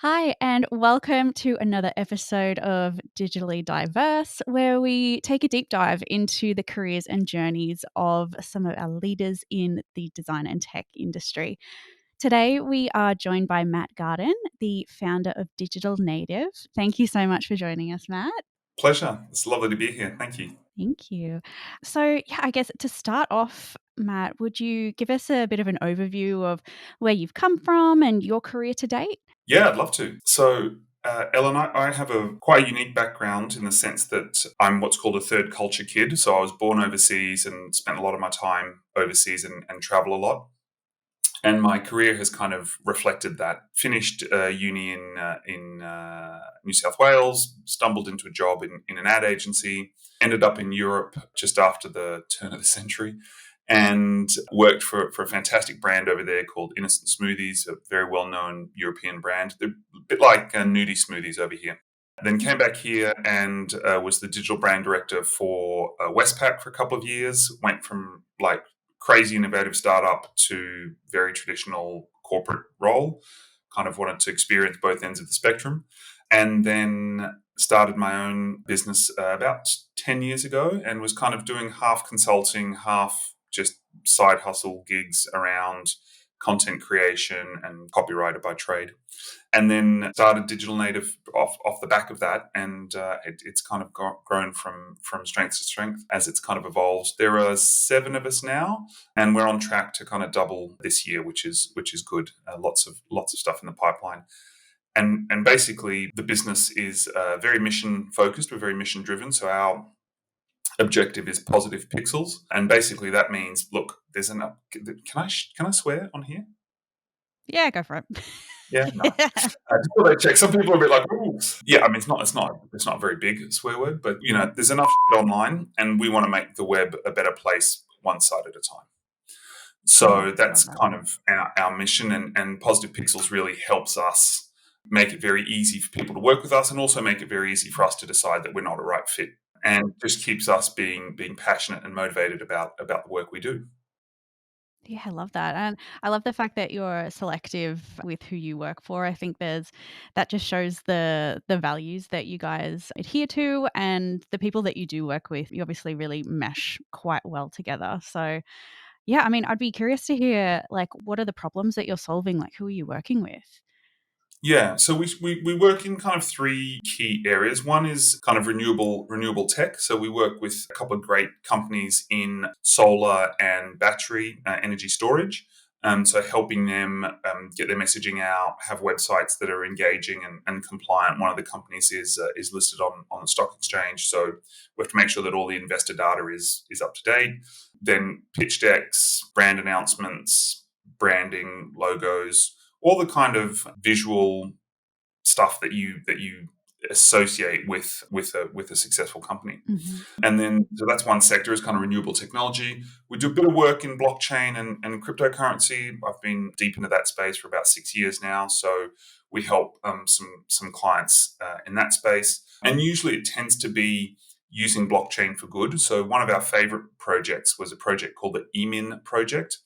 Hi, and welcome to another episode of Digitally Diverse, where we take a deep dive into the careers and journeys of some of our leaders in the design and tech industry. Today, we are joined by Matt Gardan, the founder of Digital Native. Thank you so much for joining us, Matt. Pleasure. It's lovely to be here. Thank you. Thank you. So, yeah, I guess to start off, Matt, would you give us a bit of an overview of where you've come from and your career to date? Yeah, I'd love to. So, Ellen, I have a quite unique background in the sense that I'm what's called a third culture kid. So I was born overseas and spent a lot of my time overseas and travel a lot. And my career has kind of reflected that. Finished uni in New South Wales, stumbled into a job in an ad agency, ended up in Europe just after the turn of the century, and worked for a fantastic brand over there called Innocent Smoothies, a very well-known European brand. They're a bit like Nudie Smoothies over here. Then came back here and was the digital brand director for Westpac for a couple of years. Went from like crazy innovative startup to very traditional corporate role. Kind of wanted to experience both ends of the spectrum. And then started my own business about 10 years ago and was kind of doing half consulting, half just side hustle gigs around content creation and copywriter by trade. And then started Digital Native off the back of that, and it's kind of grown from strength to strength as it's kind of evolved. There are 7 of us now, and we're on track to kind of double this year, which is good. Lots of stuff in the pipeline. And basically, the business is very mission focused. We're very mission driven. So our objective is positive pixels, and basically that means, look, there's enough. Can I swear on here? Yeah, go for it. Yeah, no. Just thought I'd check. Some people are a bit like, ooh. Yeah, I mean, it's not a very big swear word, but there's enough shit online, and we want to make the web a better place one site at a time. So that's Love kind of our mission, and Positive Pixels really helps us make it very easy for people to work with us, and also make it very easy for us to decide that we're not a right fit, and just keeps us being passionate and motivated about the work we do. Yeah, I love that, and I love the fact that you're selective with who you work for. I think that just shows the values that you guys adhere to, and the people that you do work with, you obviously really mesh quite well together. So, yeah, I mean, I'd be curious to hear, like, what are the problems that you're solving? Like, who are you working with? Yeah, so we work in kind of 3 key areas. One is kind of renewable tech. So we work with a couple of great companies in solar and battery energy storage. So helping them get their messaging out, have websites that are engaging and compliant. One of the companies is listed on the stock exchange, so we have to make sure that all the investor data is up to date. Then pitch decks, brand announcements, branding, logos, all the kind of visual stuff that you associate with a successful company. Mhm. And then so that's one sector, is kind of renewable technology. We do a bit of work in blockchain and cryptocurrency. I've been deep into that space for about 6 years now, so we help some clients in that space. And usually it tends to be using blockchain for good. So one of our favorite projects was a project called the EMIN project,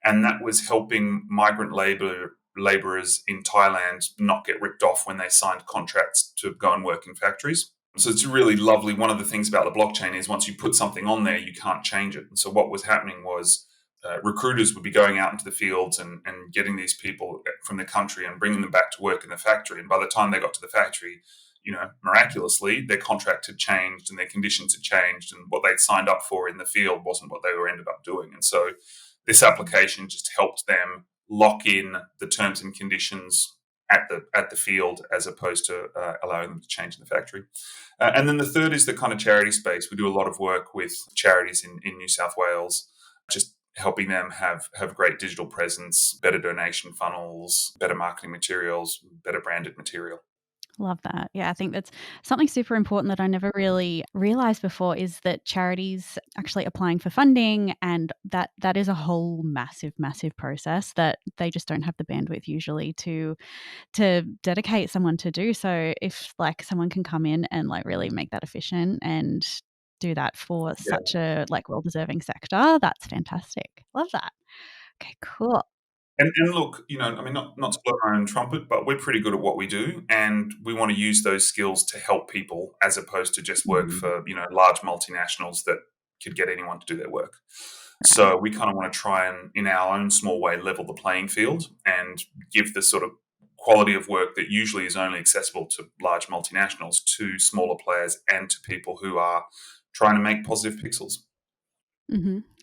and that was helping migrant laborers in Thailand not get ripped off when they signed contracts to go and work in factories. So it's really lovely. One of the things about the blockchain is once you put something on there, you can't change it. And so what was happening was recruiters would be going out into the fields and getting these people from the country and bringing them back to work in the factory. And by the time they got to the factory, miraculously, their contract had changed and their conditions had changed, and what they'd signed up for in the field wasn't what they were ended up doing. And so this application just helped them lock in the terms and conditions at the field, as opposed to allowing them to change in the factory. And then the third is the kind of charity space. We do a lot of work with charities in New South Wales, just helping them have great digital presence, better donation funnels, better marketing materials, better branded material. Love that. Yeah, I think that's something super important that I never really realized before, is that charities actually applying for funding, and that is a whole massive process that they just don't have the bandwidth usually to dedicate someone to do. So if like someone can come in and like really make that efficient and do that for Yeah. such a like well-deserving sector, that's fantastic. Love that. Okay, cool. And look, I mean, not to blow our own trumpet, but we're pretty good at what we do, and we want to use those skills to help people as opposed to just work Mhm. for, large multinationals that could get anyone to do their work. Right. So we kind of want to try and, in our own small way, level the playing field and give the sort of quality of work that usually is only accessible to large multinationals to smaller players and to people who are trying to make positive pixels.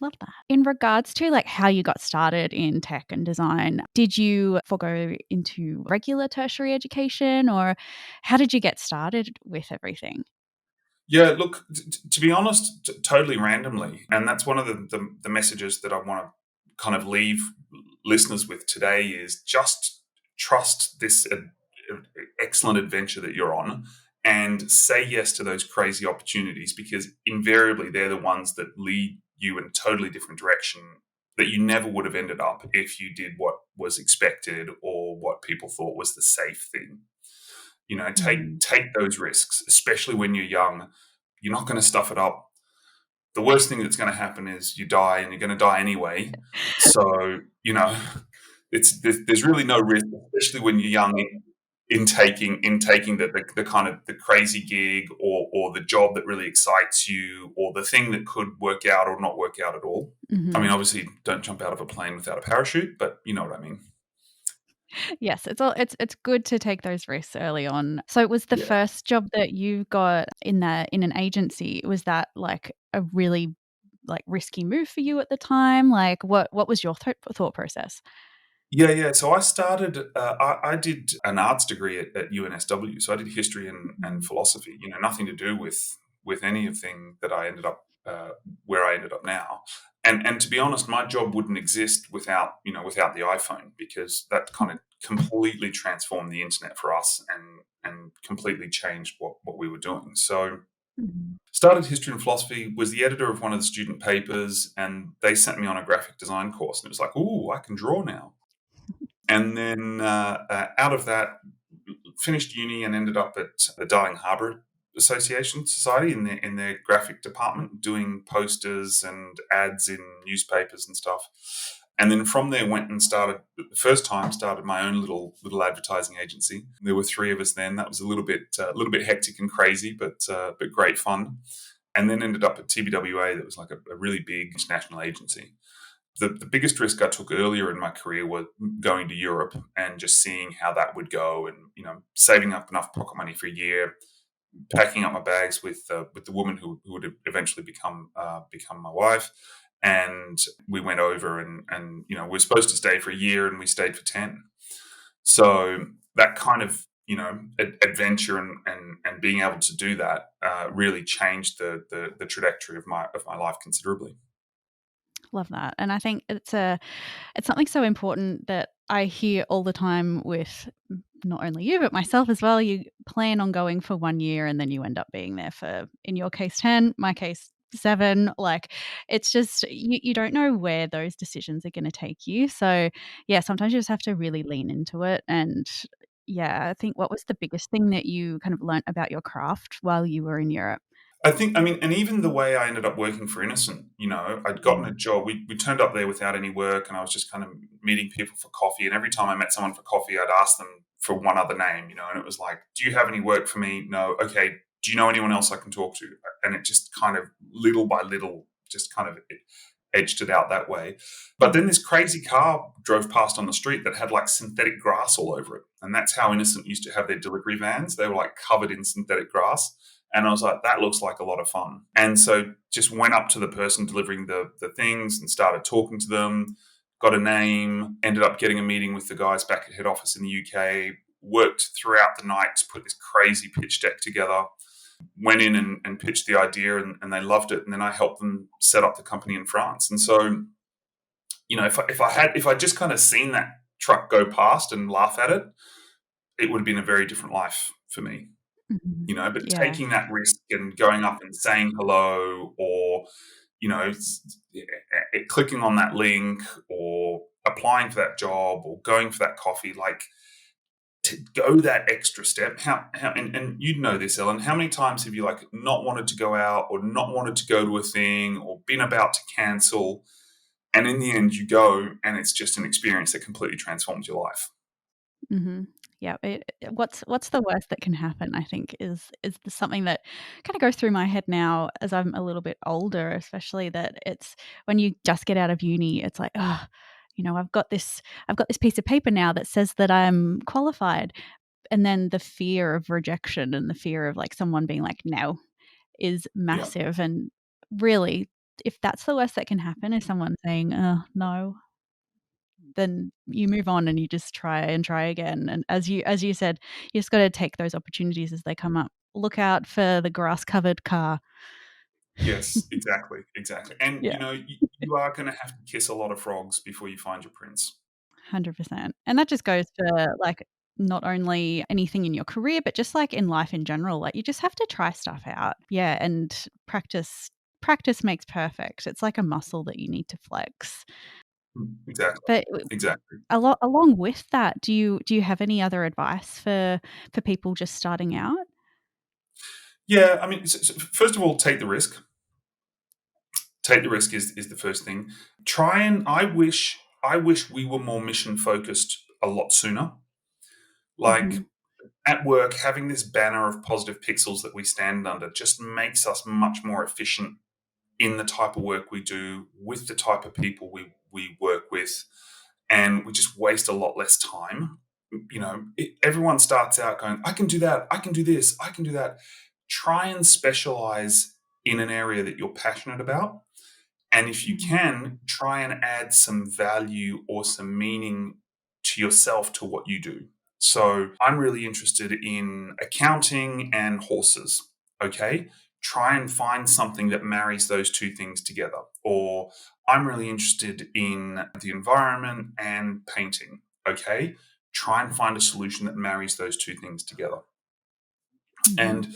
Love that. In regards to like how you got started in tech and design, did you forgo into regular tertiary education, or how did you get started with everything? Yeah, look, to be honest, totally randomly. And that's one of the messages that I want to kind of leave listeners with today is just trust this excellent adventure that you're on and say yes to those crazy opportunities because invariably they're the ones that lead you in a totally different direction that you never would have ended up if you did what was expected or what people thought was the safe thing. Mhm. Take those risks, especially when you're young. You're not going to stuff it up. The worst thing that's going to happen is you die, and you're going to die anyway. So there's really no risk, especially when you're young, in taking the kind of the crazy gig or the job that really excites you or the thing that could work out or not work out at all. I mean, Mhm. obviously, don't jump out of a plane without a parachute, but you know what I mean. Yes, it's good to take those risks early on. So was the Yeah. first job that you got in an agency, was that like a really like risky move for you at the time? Like what was your thought process? Yeah, yeah. So I started. I did an arts degree at UNSW. So I did history and Mhm. philosophy. Nothing to do with anything that I ended up where I ended up now. And to be honest, my job wouldn't exist without the iPhone because that kind of completely transformed the internet for us and completely changed what we were doing. So Mhm. started history and philosophy. Was the editor of one of the student papers, and they sent me on a graphic design course. And it was like, ooh, I can draw now. And then out of that, finished uni and ended up at the Darling Harbour Association Society in their graphic department, doing posters and ads in newspapers and stuff. And then from there, went and started my own little advertising agency. There were three of us then. That was a little bit hectic and crazy, but great fun. And then ended up at TBWA. That was like a really big international agency. The biggest risk I took earlier in my career was going to Europe and just seeing how that would go, and saving up enough pocket money for a year, packing up my bags with the woman who would eventually become my wife, and we went over and we were supposed to stay for a year, and we stayed for 10. So that kind of adventure and being able to do that really changed the trajectory of my life considerably. Love that. And I think it's something so important that I hear all the time with not only you, but myself as well. You plan on going for 1 year and then you end up being there for, in your case, 10, my case, 7. Like, it's just, you don't know where those decisions are going to take you. So, yeah, sometimes you just have to really lean into it. And yeah, I think what was the biggest thing that you kind of learnt about your craft while you were in Europe? I mean, and even the way I ended up working for Innocent, I'd gotten a Mm. job. We turned up there without any work, and I was just kind of meeting people for coffee. And every time I met someone for coffee, I'd ask them for one other name, and it was like, do you have any work for me? No. Okay. Do you know anyone else I can talk to? And it just kind of little by little, just kind of edged it out that way. But then Mhm. this crazy car drove past on the street that had like synthetic grass all over it. And that's how Innocent used to have their delivery vans. They were like covered in synthetic grass. And I was like, that looks like a lot of fun. And so just went up to the person delivering the things and started talking to them, got a name, ended up getting a meeting with the guys back at head office in the UK, worked throughout the night to put this crazy pitch deck together, went in and pitched the idea and they loved it. And then I helped them set up the company in France. And so, if I just kind of seen that truck go past and laugh at it, it would have been a very different life for me. Mhm. But Yeah. taking that risk and going up and saying hello or, you know, clicking on that link or applying for that job or going for that coffee, like to go that extra step. And you'd know this, Ellen, how many times have you like not wanted to go out or not wanted to go to a thing or been about to cancel And in the end, you go and it's just an experience that completely transforms your life. Mhm. Yeah, what's the worst that can happen, I think, is something that kinda goes through my head now as I'm a little bit older, especially that it's when you just get out of uni, it's like, "Ugh, I've got this piece of paper now that says that I'm qualified." And then the fear of rejection and the fear of, like, someone being like, "No," is Yeah. massive, and really, if that's the worst that can happen is someone saying, no," then you move on and you just try and try again, and as you said, you just gotta take those opportunities as they come up. Look out for the grass-covered car. Yes, exactly, exactly. And, Yeah, you are going to have to kiss a lot of frogs before you find your prince. 100%. And that just goes for, like, not only anything in your career, but just, like, in life in general, like, you just have to try stuff out. Yeah, and practice makes perfect. It's like a muscle that you need to flex. Exactly, But exactly. along with that, do you have any other advice for people just starting out? Yeah, I mean, first of all, take the risk. Take the risk is the first thing. Try and I wish we were more mission focused a lot sooner. Like Mhm, at work, having this banner of positive pixels that we stand under just makes us much more efficient in the type of work we do with the type of people we work with, and we just waste a lot less time. Everyone starts out going, I can do that, I can do this, I can do that. Try and specialize in an area that you're passionate about, and if you mhm, can, try and add some value or some meaning to yourself to what you do. So I'm really interested in accounting and horses. Okay. Try and find something that marries those two things together. Or I'm really interested in the environment and painting. Okay. Try and find a solution that marries those two things together. mhm. And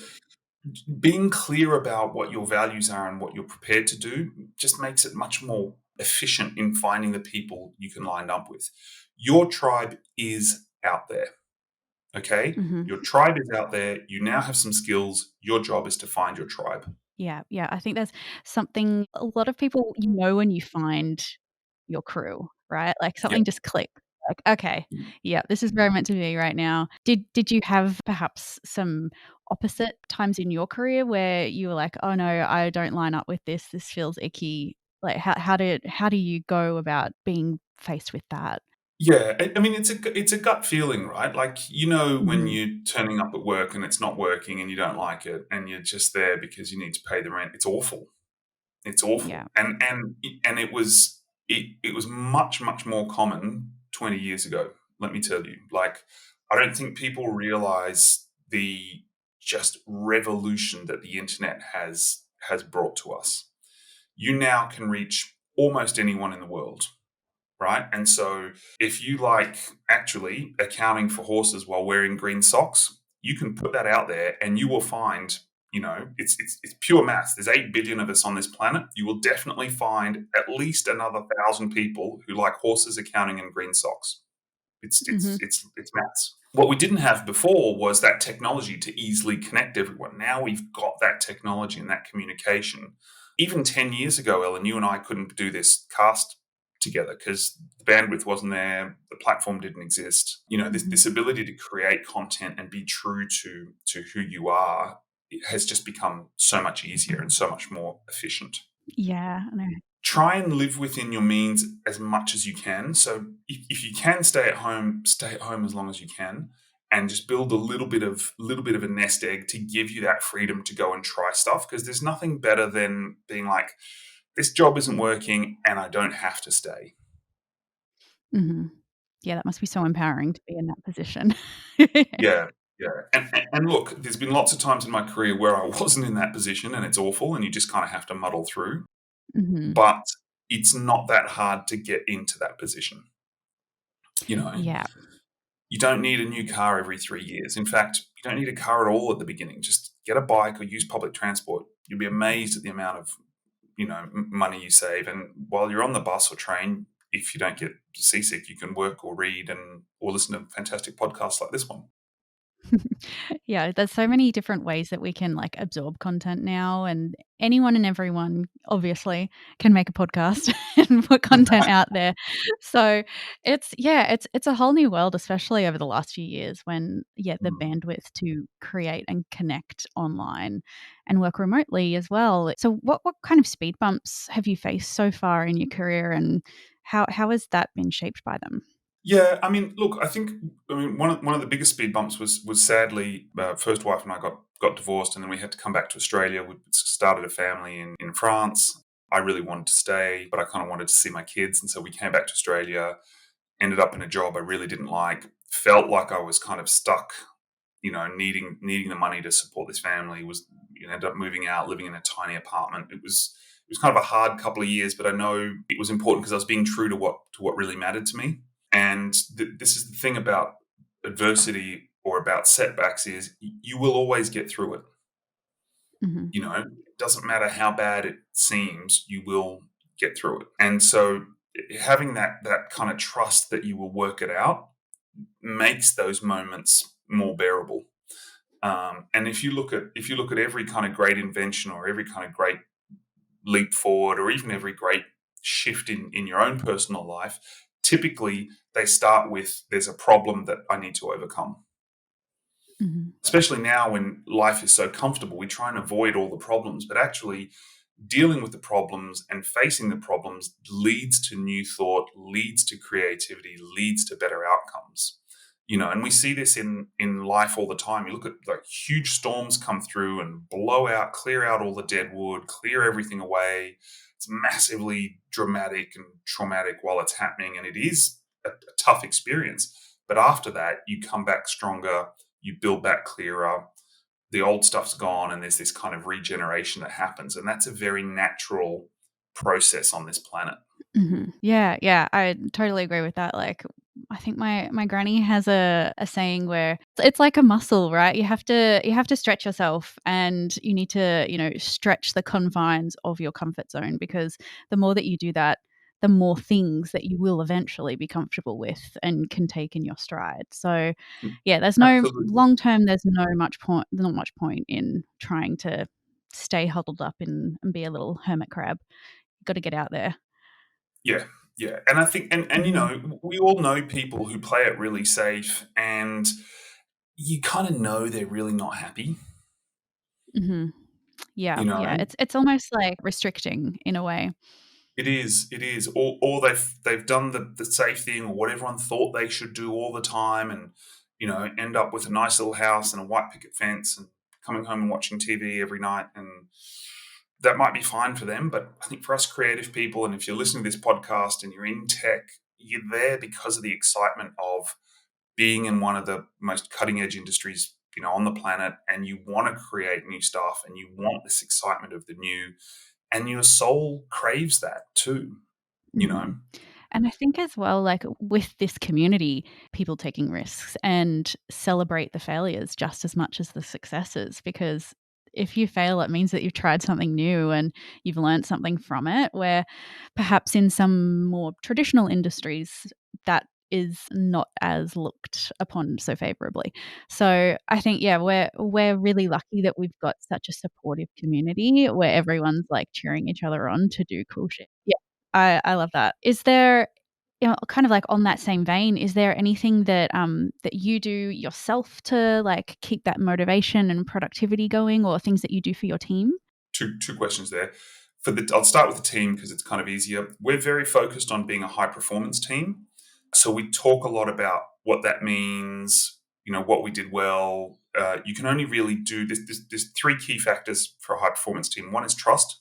being clear about what your values are and what you're prepared to do just makes it much more efficient in finding the people you can line up with. Your tribe is out there. Okay. Mhm. Your tribe is out there. You now have some skills. Your job is to find your tribe. Yeah, yeah, I think there's something a lot of people when you find your crew, right? Like, Yeah. something just clicks. Like, "Okay, yeah, this is where I'm meant to be right now." Did you have perhaps some opposite times in your career where you were like, "Oh, no, I don't line up with this. This feels icky." Like, how do you go about being faced with that? Yeah, I mean, it's a gut feeling, right? Like, when Mhm. you're turning up at work and it's not working and you don't like it and you're just there because you need to pay the rent. It's awful. It's Yeah. awful, and it was much more common 20 years ago. Let me tell you, like, I don't think people realize the just revolution that the internet has brought to us. You now can reach almost anyone in the world, right? And so if you like actually accounting for horses while wearing green socks, you can put that out there and you will find, it's pure maths. There's 8 billion of us on this planet. You will definitely find at least another 1,000 people who like horses, accounting, and green socks. Mhm. It's maths. What we didn't have before was that technology to easily connect everyone. Now we've got that technology and that communication. Even 10 years ago, Ellen, you and I couldn't do this cast together because the bandwidth wasn't there, the platform didn't exist. This Mhm. ability to create content and be true to who you are, it has just become so much easier and so much more efficient. Yeah, I know. Try and live within your means as much as you can. So if you can stay at home as long as you can, and just build a little bit of a nest egg to give you that freedom to go and try stuff. Because there's nothing better than being like, this job isn't working and I don't have to stay. Mhm. Yeah, that must be so empowering to be in that position. Yeah, yeah. And look, there's been lots of times in my career where I wasn't in that position and it's awful, and you just kind of have to muddle through. Mhm. But it's not that hard to get into that position. You know, Yeah. You don't need a new car every 3 years. In fact, you don't need a car at all at the beginning. Just get a bike or use public transport. You'll be amazed at the amount of money you save. And while you're on the bus or train, if you don't get seasick, you can work or read or listen to fantastic podcasts like this one. Yeah, there's so many different ways that we can like absorb content now, and anyone and everyone obviously can make a podcast and put content out there. So it's a whole new world, especially over the last few years when the Mm. bandwidth to create and connect online and work remotely as well. So what kind of speed bumps have you faced so far in your career, and how has that been shaped by them? Yeah, I mean, look, I think one of the biggest speed bumps was sadly, first wife and I got divorced, and then we had to come back to Australia. We started a family in France. I really wanted to stay, but I kind of wanted to see my kids, and so we came back to Australia. Ended up in a job I really didn't like. Felt like I was kind of stuck, needing the money to support this family. Ended up moving out, living in a tiny apartment. It was kind of a hard couple of years, but I know it was important because I was being true to what really mattered to me. And this is the thing about adversity or about setbacks is you will always get through it. Mhm. It doesn't matter how bad it seems, you will get through it. And so having that kind of trust that you will work it out makes those moments more bearable. And if you look at every kind of great invention or every kind of great leap forward or even every great shift in your own personal life, typically they start with there's a problem that I need to overcome. Mhm. Especially now when life is so comfortable, we try and avoid all the problems, but actually dealing with the problems and facing the problems leads to new thought, leads to creativity, leads to better outcomes. And we see this in life all the time. You look at like huge storms come through and clear out all the dead wood, clear everything away. It's massively dramatic and traumatic while it's happening, and it is a tough experience. But after that, you come back stronger, you build back clearer, the old stuff's gone, and there's this kind of regeneration that happens, and that's a very natural process on this planet. Mhm. Yeah, I totally agree with that. Like, I think my granny has a saying where it's like a muscle, right? You have to stretch yourself, and you need to, stretch the confines of your comfort zone, because the more that you do that, the more things that you will eventually be comfortable with and can take in your stride. So, yeah, Absolutely. there's not much point in trying to stay huddled up and be a little hermit crab. You got to get out there. Yeah, yeah, and I think, and Mhm. we all know people who play it really safe, and you kind of know they're really not happy. Mhm. Yeah, You yeah, know, it's almost, like, restricting in a way. it is, or they've done the safe thing or what everyone thought they should do all the time, and end up with a nice little house and a white picket fence and coming home and watching TV every night, and that might be fine for them. But I think for us creative people, and if you're listening to this podcast and you're in tech, you're there because of the excitement of being in one of the most cutting edge industries on the planet, and you want to create new stuff and you want this excitement of the new, and your soul craves that too you Mhm. know And I think as well, like, with this community, people taking risks and celebrate the failures just as much as the successes, because if you fail, it means that you've tried something new and you've learned something from it, where perhaps in some more traditional industries, that is not as looked upon so favorably. So I think, yeah, we're really lucky that we've got such a supportive community where everyone's like cheering each other on to do cool shit. Yeah, I love that. Is there, kind of like on that same vein, is there anything that that you do yourself to like keep that motivation and productivity going, or things that you do for your team? two questions there. I'll start with the team because it's kind of easier. We're very focused on being a high performance team, so we talk a lot about what that means, what we did well. You can only really do this. There's three key factors for a high performance team. One is trust.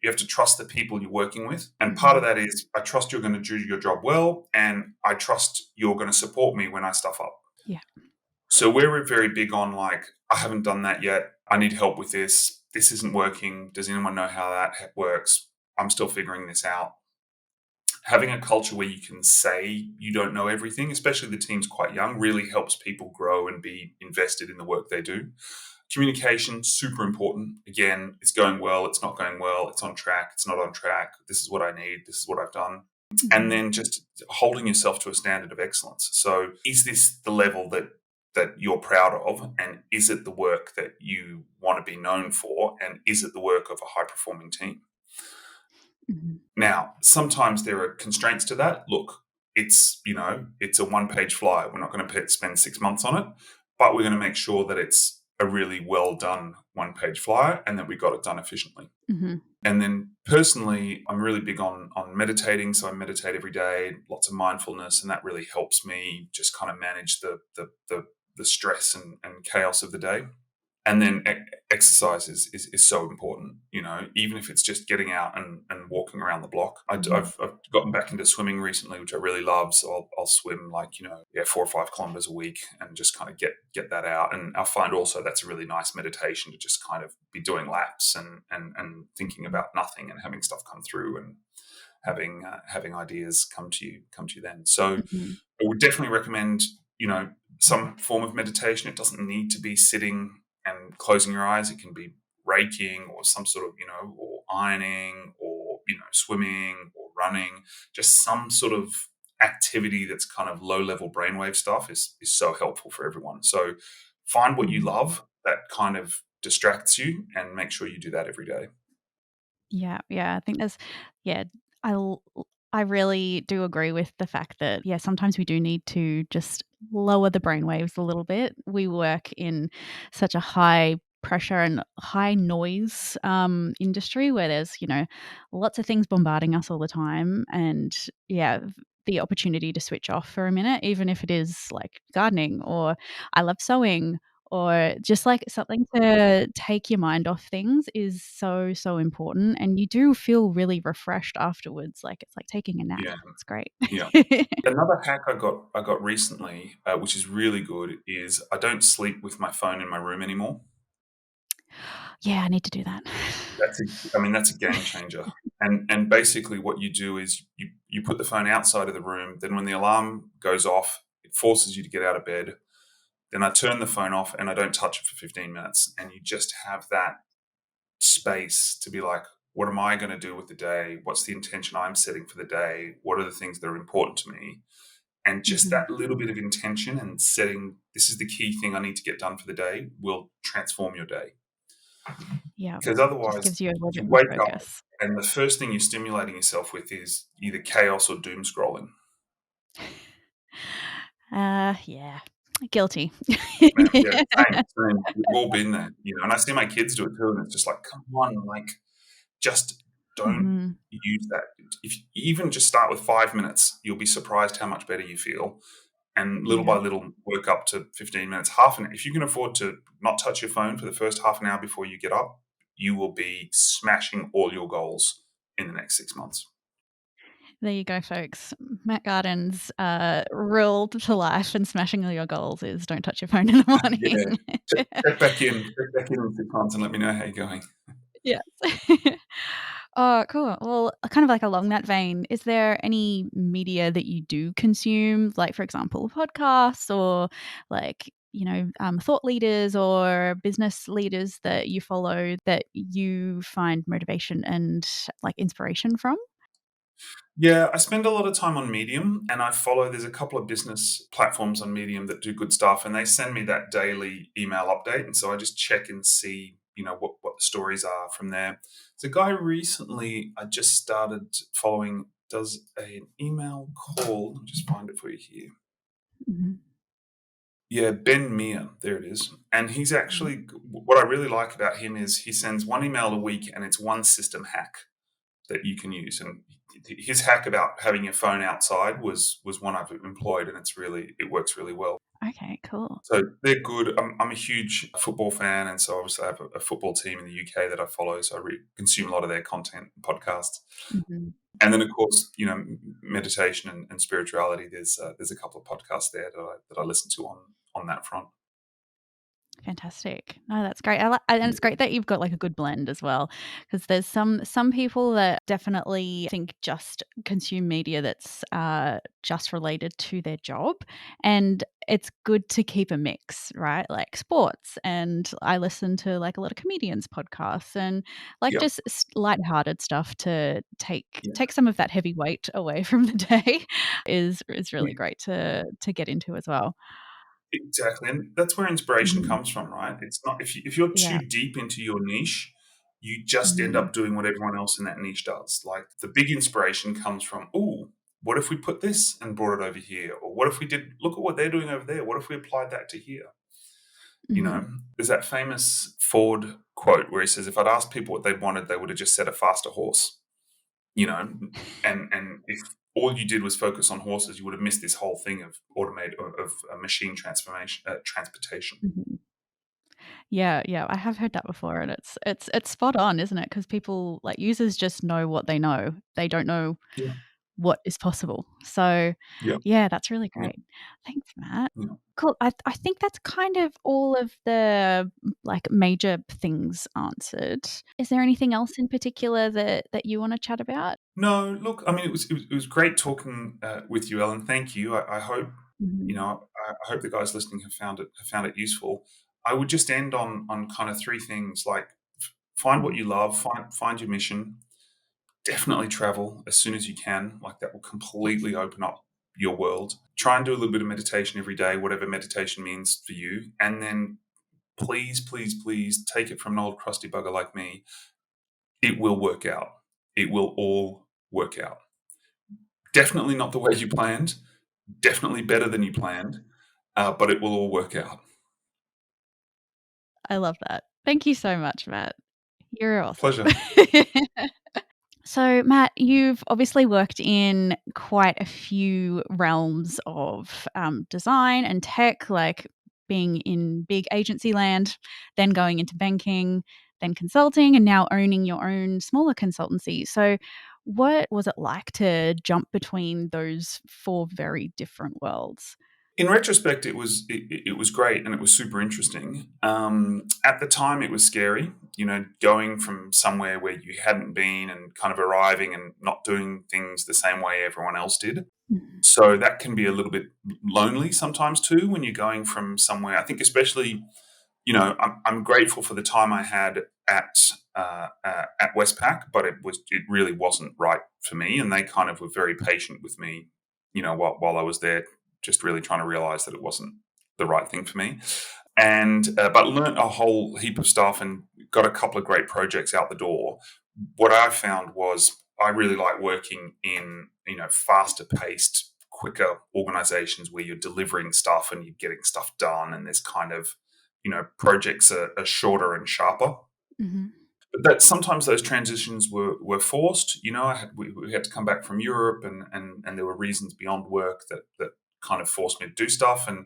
You have to trust the people you're working with, and part of Mhm. that is I trust you're going to do your job well, and I trust you're going to support me when I stuff up. Yeah. So we're very big on like, I haven't done that yet. I need help with this. This isn't working. Does anyone know how that works? I'm still figuring this out. Having a culture where you can say you don't know everything, especially the team's quite young, really helps people grow and be invested in the work they do. Communication, super important. Again, it's going well, it's not going well, it's on track, it's not on track. This is what I need, this is what I've done. And Mhm. then just holding yourself to a standard of excellence. So, is this the level that that you're proud of, and is it the work that you want to be known for, and is it the work of a high performing team? Mhm. Now, sometimes there are constraints to that. Look, it's a one-page flyer. We're not going to spend 6 months on it, but we're going to make sure that it's a really well done one-page flyer and that we got it done efficiently. Mhm. And then personally, I'm really big on meditating. So I meditate every day, lots of mindfulness, and that really helps me just kind of manage the stress and chaos of the day. And then exercise is so important, even if it's just getting out and walking around the block. Mhm. I've gotten back into swimming recently, which I really love. So I'll swim 4 or 5 kilometers a week and just kind of get that out. And I find also that's a really nice meditation to just kind of be doing laps and thinking about nothing and having stuff come through and having ideas come to you then. So Mhm. I would definitely recommend, some form of meditation. It doesn't need to be sitting and closing your eyes. It can be raking or some sort of, or ironing or, swimming or running. Just some sort of activity that's kind of low level brainwave stuff is so helpful for everyone. So find what you Mhm. love that kind of distracts you and make sure you do that every day. Yeah, yeah. I think yeah, I l I really do agree with the fact that, yeah, sometimes we do need to just lower the brainwaves a little bit. We work in such a high pressure and high noise, industry where there's, lots of things bombarding us all the time and, yeah, the opportunity to switch off for a minute, even if it is, like, gardening or I love sewing or just like something to take your mind off things is so, so important, and you do feel really refreshed afterwards, like, it's like taking a nap. Yeah. It's great. Yeah. Another hack I got recently, which is really good, is I don't sleep with my phone in my room anymore. Yeah, I need to do that. That's a game changer. And basically what you do is you put the phone outside of the room. Then when the alarm goes off, it forces you to get out of bed. Then I turn the phone off and I don't touch it for 15 minutes. And you just have that space to be like, what am I going to do with the day? What's the intention I'm setting for the day? What are the things that are important to me? And just Mhm. that little bit of intention and setting, this is the key thing I need to get done for the day, will transform your day. Yeah, Because just otherwise, gives you a little you bit more wake up focus. and the first thing you're stimulating yourself with is either chaos or doom scrolling. Yeah, guilty. Man, yeah, same. We've all been there, and I see my kids do it too, and it's just like, come on, like, just don't Mhm. use that. If you even just start with 5 minutes, you'll be surprised how much better you feel. And little Yeah. by little, work up to 15 minutes, half an hour. If you can afford to not touch your phone for the first half an hour before you get up, you will be smashing all your goals in the next 6 months. There you go, folks. Matt Gardan's, rule to life and smashing all your goals is don't touch your phone in the Yeah. morning. Check back in 6 months and let me know how you're going. Yes. Oh, cool. Well, kind of like along that vein, is there any media that you do consume, like, for example, podcasts or like, thought leaders or business leaders that you follow that you find motivation and like inspiration from? Yeah, I spend a lot of time on Medium, and there's a couple of business platforms on Medium that do good stuff, and they send me that daily email update. And so I just check and see, what the stories are from there. There's a guy recently I just started following, does an email call. Let me just find it for you here. Mhm. Yeah, Ben Meir, there it is. And he's Mhm. actually, what I really like about him is he sends one email a week and it's one system hack that you can use. And his hack about having your phone outside was one I've employed, and it works really well. Okay, cool. So they're good. I'm a huge football fan, and so obviously I have a football team in the UK that I follow. So I consume a lot of their content and podcasts. Mhm. And then, of course, meditation and spirituality. There's a couple of podcasts there that I listen to on that front. Fantastic. No, that's great. And it's great that you've got like a good blend as well, because there's some people that definitely think just consume media that's just related to their job, and it's good to keep a mix, right? Like sports, and I listen to like a lot of comedians' podcasts and like Yep. just lighthearted stuff to take Yeah. take some of that heavy weight away from the day is really Yeah. great to get into as well. Exactly, and that's where inspiration Mhm. comes from, right? It's not if you're too Yeah. deep into your niche, you just end Mhm. up doing what everyone else in that niche does. Like the big inspiration comes from, "Ooh, what if we put this and brought it over here? Or what if we did look at what they're doing over there? What if we applied that to here?" You Mhm. know, there's that famous Ford quote where he says, "If I'd asked people what they wanted, they would have just said a faster horse." You know, and if all you did was focus on horses, you would have missed this whole thing of machine transformation, transportation. Mhm. Yeah, yeah, I have heard that before, and it's spot on, isn't it? Because people like, users just know what they know. They don't know Yeah, what is possible. So, yeah, yeah, that's really yeah, great. Thanks, Matt. yeah. Cool. I think that's kind of all of the, like, major things answered. Is there anything else in particular that you wanna chat about? No, look, I mean, it was great talking with you, Ellen. Thank you. I hope Mhm. I hope the guys listening have found it useful. I would just end on kind of three things like find what Mhm. you love, find your mission, definitely travel as soon as you can. Like that will Yes. completely open up your world. Try and do a little bit of meditation every day, whatever meditation means for you. And then please, please, please take it from an old crusty bugger like me. It will work out. It will all work out. Definitely not the way you planned. Definitely better than you planned. But it will all work out. I love that. Thank you so much, Matt. You're awesome. Pleasure. So, Matt, you've obviously worked in quite a few realms of design and tech, like being in big agency land, then going into banking, then consulting, and now owning your own smaller consultancy. So, what was it like to jump between those four very different worlds? In retrospect, it was great and it was super interesting. At the time, it was scary. Going from somewhere where you hadn't been and kind of arriving and not doing things the same way everyone else did. Mhm. So that can be a little bit lonely sometimes too when you're going from somewhere. I think especially, I'm grateful for the time I had at Westpac, but it really wasn't right for me, and they kind of were very patient with me, while I was there, just really trying to realize that it wasn't the right thing for me, and but learnt a whole heap of stuff and got a couple of great projects out the door. What I found was I really like working in faster paced, quicker organizations where you're delivering stuff and you're getting stuff done, and there's kind of projects are shorter and sharper. Mhm. But that sometimes those transitions were forced. We had to come back from Europe, and there were reasons beyond work that kind of forced me to do stuff. And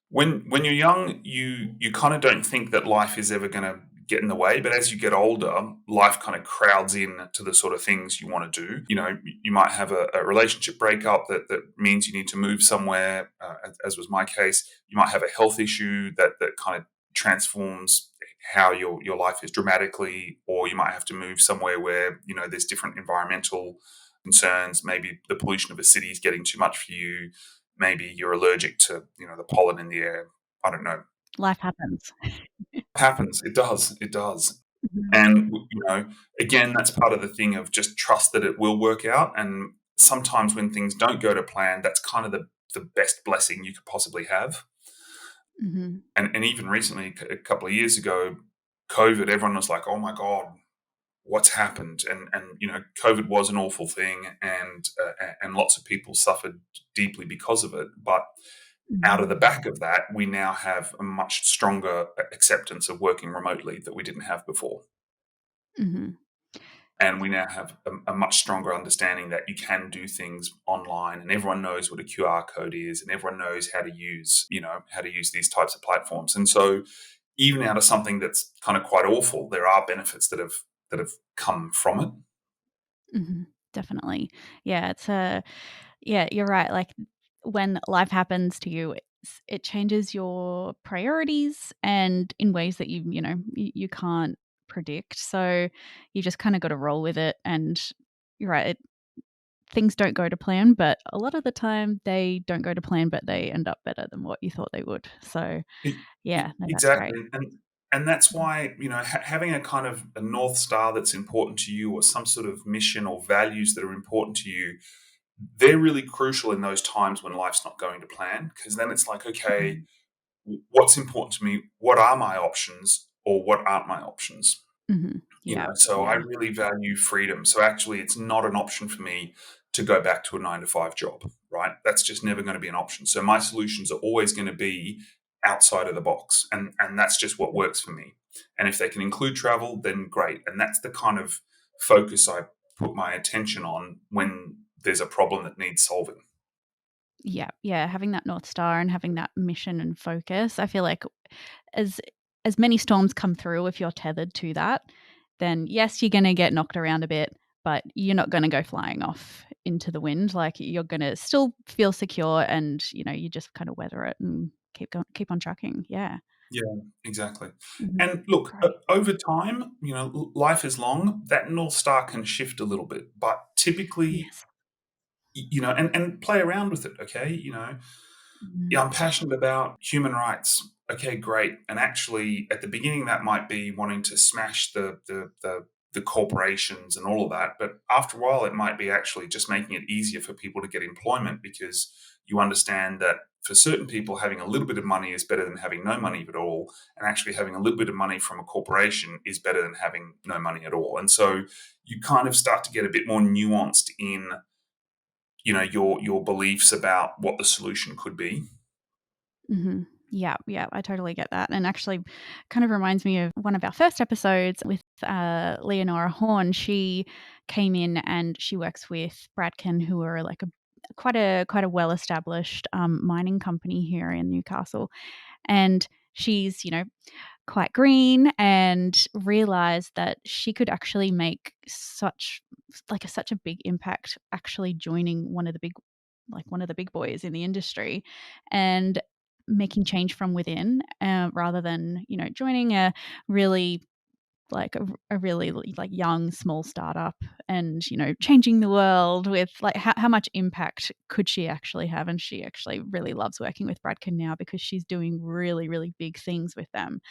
when you're young, you kind of don't think that life is ever going to get in the way. But as you get older, life kind of crowds in to the sort of things you want to do. You might have a relationship breakup that means you need to move somewhere, as was my case. You might have a health issue that kind of transforms how your life is dramatically, or you might have to move somewhere where there's different environmental concerns. Maybe the pollution of a city is getting too much for you. Maybe you're allergic to the pollen in the air. I don't know. Life happens. Happens. It does. It does. Mhm. And again, that's part of the thing of just trust that it will work out. And sometimes when things don't go to plan, that's kind of the best blessing you could possibly have. Mhm. And even recently, a couple of years ago, COVID, everyone was like, "Oh my god, what's happened?" And COVID was an awful thing, and lots of people suffered deeply because of it. But out of the Mhm. back of that, we now have a much stronger acceptance of working remotely that we didn't have before. Mhm. And we now have a much stronger understanding that you can do things online, and everyone knows what a QR code is, and everyone knows how to use these types of platforms. And so, even out of something that's kind of quite awful, there are benefits that have come from it. Mhm. Definitely. Yeah, it's a yeah, you're right. Like, when life happens to you, it changes your priorities and in ways that you can't predict. So you just kind of got to roll with it. And you're right. Things don't go to plan, but a lot of the time they don't go to plan, but they end up better than what you thought they would. So yeah, no, that's great. Exactly, and that's why having a kind of a north star that's important to you, or some sort of mission or values that are important to you, they're really crucial in those times when life's not going to plan. Because then it's like, okay, Mhm. what's important to me, what are my options or what aren't my options. Yeah. So I Yeah. really value freedom. So actually, it's not an option for me to go back to a 9 to 5 job, right? That's just never going to be an option. So my solutions are always going to be outside of the box, and that's just what works for me. And if they can include travel, then great. And that's the kind of focus I put my attention on when there's a problem that needs solving. Yeah. Yeah. Having that North Star and having that mission and focus, I feel like as as many storms come through, if you're tethered to that, then yes, you're going to get knocked around a bit, but you're not going to go flying off into the wind. Like you're going to still feel secure, and you just kind of weather it and keep on trucking. Yeah. Yeah, exactly. Mhm. And look, Great. over time, life is long. That North Star can shift a little bit, but typically, Yes. and play around with it. Okay, Mhm. yeah, I'm passionate about human rights. Okay, great. And actually, at the beginning, that might be wanting to smash the corporations and all of that. But after a while, it might be actually just making it easier for people to get employment, because you understand that for certain people, having a little bit of money is better than having no money at all. And actually, having a little bit of money from a corporation is better than having no money at all. And so you kind of start to get a bit more nuanced in your beliefs about what the solution could be. Mhm. Yeah, yeah, I totally get that, and actually kind of reminds me of one of our first episodes with, Leonora Horn. She came in and she works with Bradken, who are like quite a well-established, mining company here in Newcastle, and she's, quite green and realized that she could actually make such a big impact actually joining one of the big boys in the industry and making change from within, rather than joining a really a really like young small startup and changing the world with like how much impact could she actually have. And she actually really loves working with Bradkin now because she's doing really really big things with them.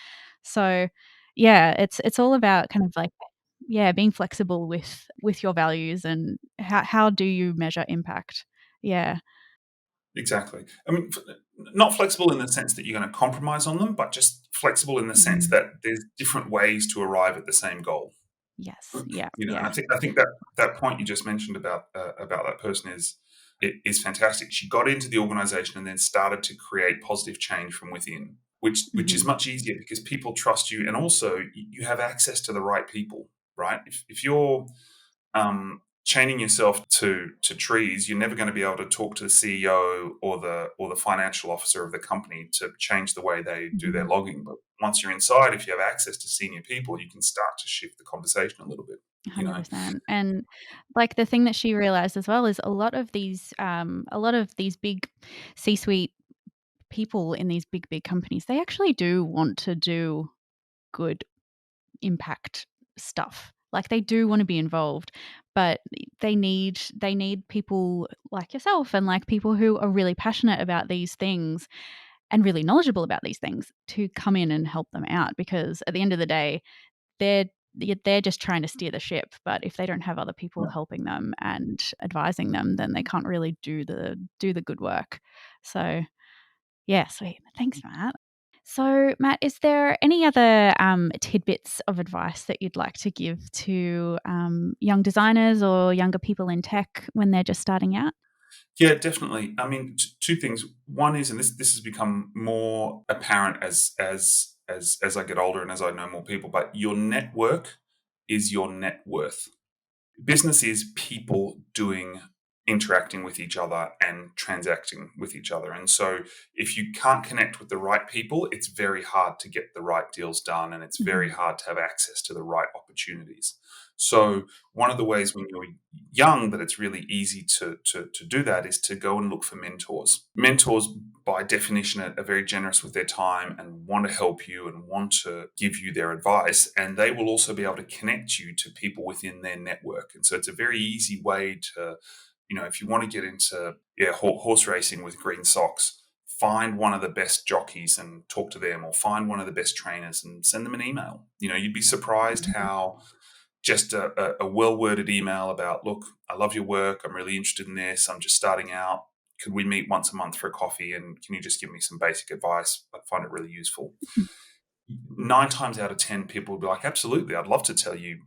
So yeah, it's all about kind of like, yeah, being flexible with your values and how do you measure impact. Yeah. Exactly. I mean, not flexible in the sense that you're going to compromise on them, but just flexible in the sense Mhm. that there's different ways to arrive at the same goal. Yes. Yeah. And Yeah. I think that point you just mentioned about that person is fantastic. She got into the organization and then started to create positive change from within, which is Mhm. much easier because people trust you, and also you have access to the right people, right? If you're chaining yourself to trees, you're never going to be able to talk to the CEO or the financial officer of the company to change the way they do their Mhm. logging. But once you're inside, if you have access to senior people, you can start to shift the conversation a little bit. You know, 100%. And like the thing that she realized as well is a lot of these big C-suite people in these big companies, they actually do want to do good impact stuff. Like they do want to be involved, but they need people like yourself and like people who are really passionate about these things and really knowledgeable about these things to come in and help them out, because at the end of the day, they're they're just trying to steer the ship, but if they don't have other people yeah. helping them and advising them, then they can't really do the good work. So, yeah, sweet. Thanks, Matt. So, Matt, is there any other tidbits of advice that you'd like to give to young designers or younger people in tech when they're just starting out? Yeah, definitely. I mean, two things. One is, and this has become more apparent as I get older and as I know more people, but your network is your net worth. Business is people interacting with each other and transacting with each other. And so if you can't connect with the right people, it's very hard to get the right deals done, and it's very Mhm. hard to have access to the right opportunities. So one of the ways when you're young that it's really easy to do that is to go and look for mentors. Mentors, by definition, are very generous with their time and want to help you and want to give you their advice. And they will also be able to connect you to people within their network. And so it's a very easy way to, if you want to get into horse racing with green socks, find one of the best jockeys and talk to them, or find one of the best trainers and send them an email. You'd be surprised Mhm. how just a well-worded email about, look, I love your work, I'm really interested in this, I'm just starting out, could we meet once a month for a coffee, and can you just give me some basic advice? I find it really useful. 9 times out of 10, people would be like, absolutely, I'd love to tell you,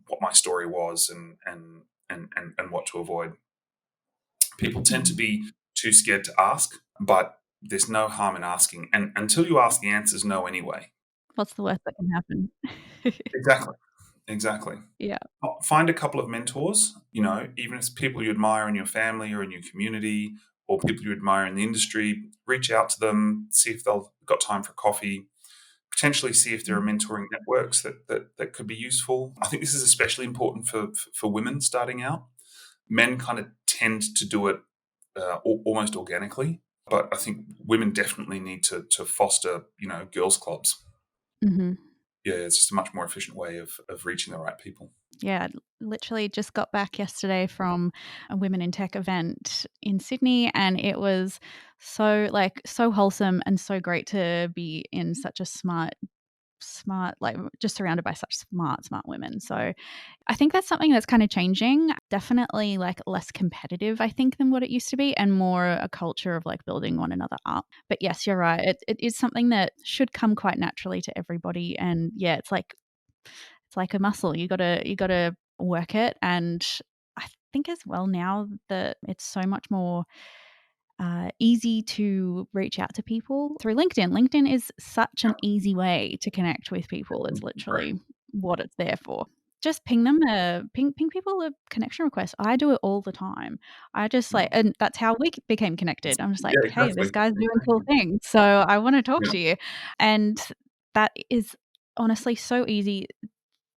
what my story was and what to avoid. People tend to be too scared to ask, but there's no harm in asking. And until you ask, the answer's no anyway. What's the worst that can happen? Exactly. Yeah. Find a couple of mentors, even if it's people you admire in your family or in your community, or people you admire in the industry. Reach out to them, see if they've got time for coffee, potentially see if there are mentoring networks that could be useful. I think this is especially important for women starting out. Men kind of tend to do it almost organically, but I think women definitely need to foster, girls' clubs. Mm-hmm. Yeah, it's just a much more efficient way of reaching the right people. Yeah, literally just got back yesterday from a Women in Tech event in Sydney, and it was so wholesome and so great to be in such a smart, just surrounded by such smart women. So I think that's something that's kind of changing. Definitely less competitive, I think, than what it used to be, and more a culture of building one another up. But yes, you're right. It is something that should come quite naturally to everybody. And yeah, it's like a muscle. You gotta work it. And I think as well now that it's so much more easy to reach out to people through LinkedIn. LinkedIn is such an easy way to connect with people. It's literally what it's there for. Just ping them ping people a connection request. I do it all the time. I just and that's how we became connected. I'm just like, Yeah, hey, exactly. this guy's doing cool things, so I want to talk to you. And that is honestly so easy.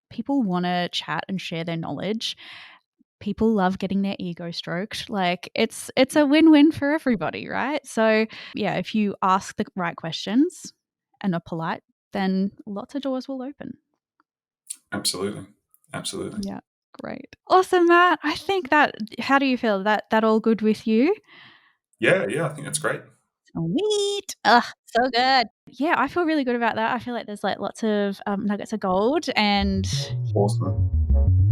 People want to chat and share their knowledge. People love getting their ego stroked. It's a win-win for everybody, right? So yeah, if you ask the right questions and are polite, then lots of doors will open. Absolutely. Yeah, great. Awesome, Matt. I think how do you feel? That all good with you? Yeah, I think that's great. Sweet. Ugh, so good. Yeah, I feel really good about that. I feel like there's lots of nuggets of gold, and Awesome.